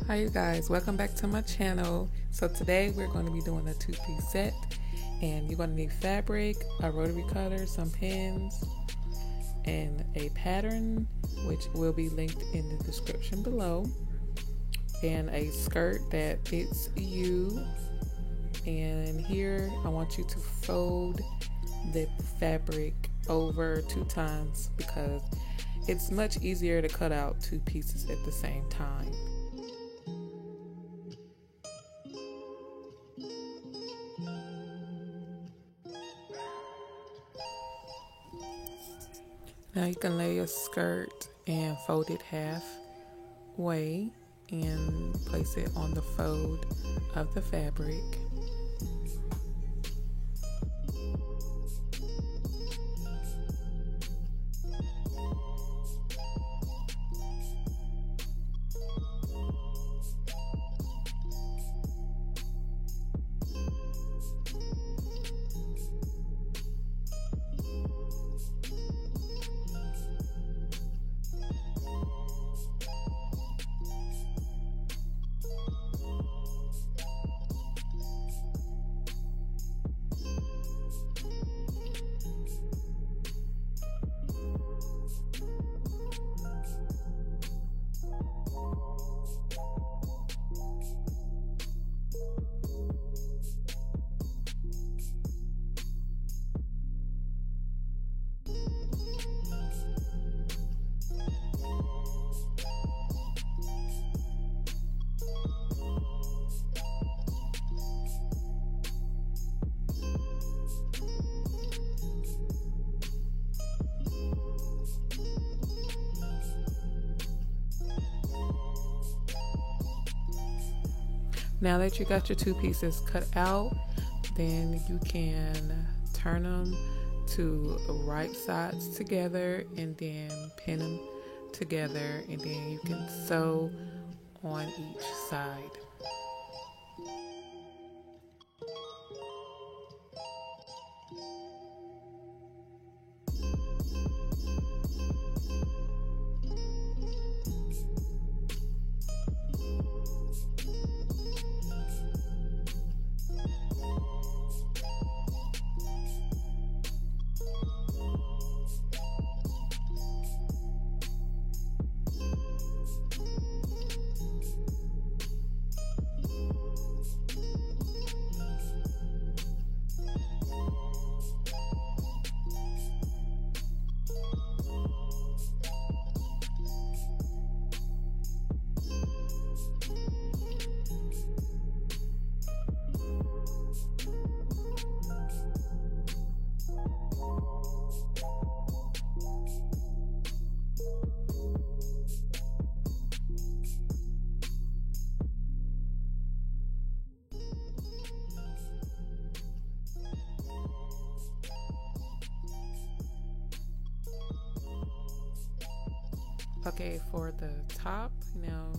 Hi you guys, welcome back to my channel. So today we're going to be doing a two-piece set, and you're going to need fabric, a rotary cutter, some pins, and a pattern which will be linked in the description below, and a skirt that fits you. And here I want you to fold the fabric over 2 times because it's much easier to cut out 2 pieces at the same time. Now you can lay your skirt and fold it halfway and place it on the fold of the fabric. Now that you got your 2 pieces cut out, then you can turn them to right sides together and then pin them together, and then you can sew on each side. Okay, for the top, now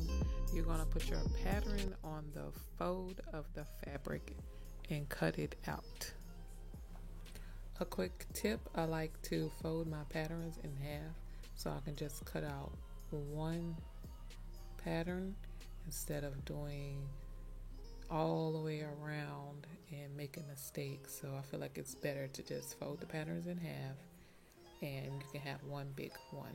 you're going to put your pattern on the fold of the fabric and cut it out. A quick tip, I like to fold my patterns in half so I can just cut out one pattern instead of doing all the way around and making mistakes. So I feel like it's better to just fold the patterns in half and you can have one big one.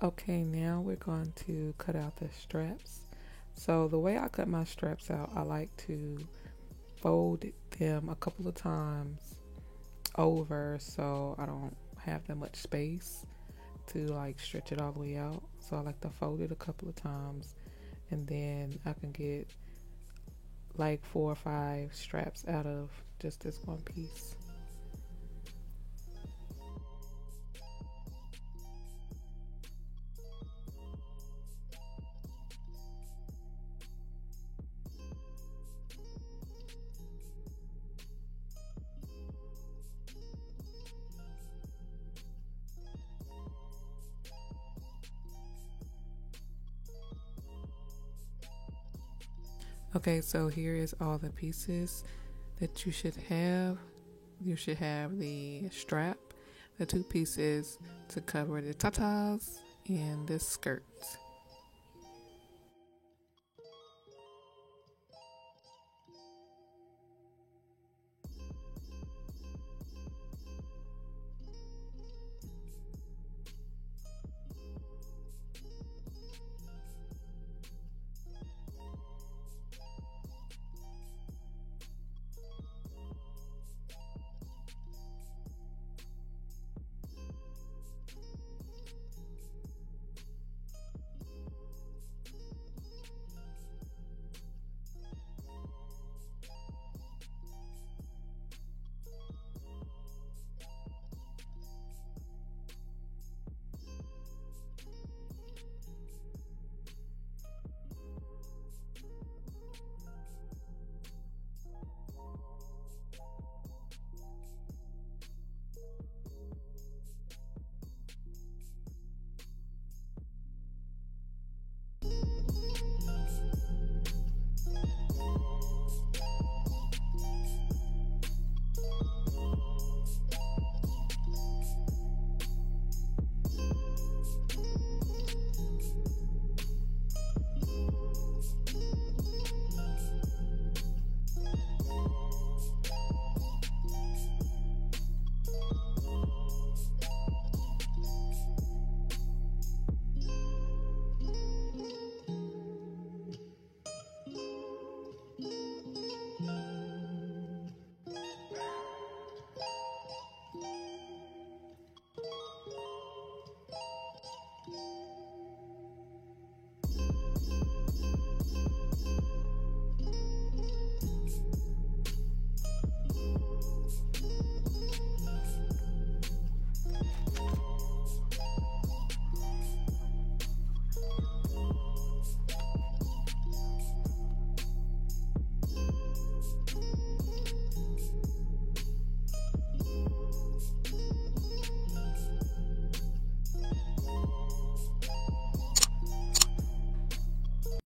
Okay, now we're going to cut out the straps. So the way I cut my straps out, I like to fold them a couple of times over so I don't have that much space to like stretch it all the way out. So I like to fold it a couple of times, and then I can get like 4 or 5 straps out of just this one piece. Okay, so here is all the pieces that you should have. You should have the strap, the two pieces to cover the tatas, and the skirt.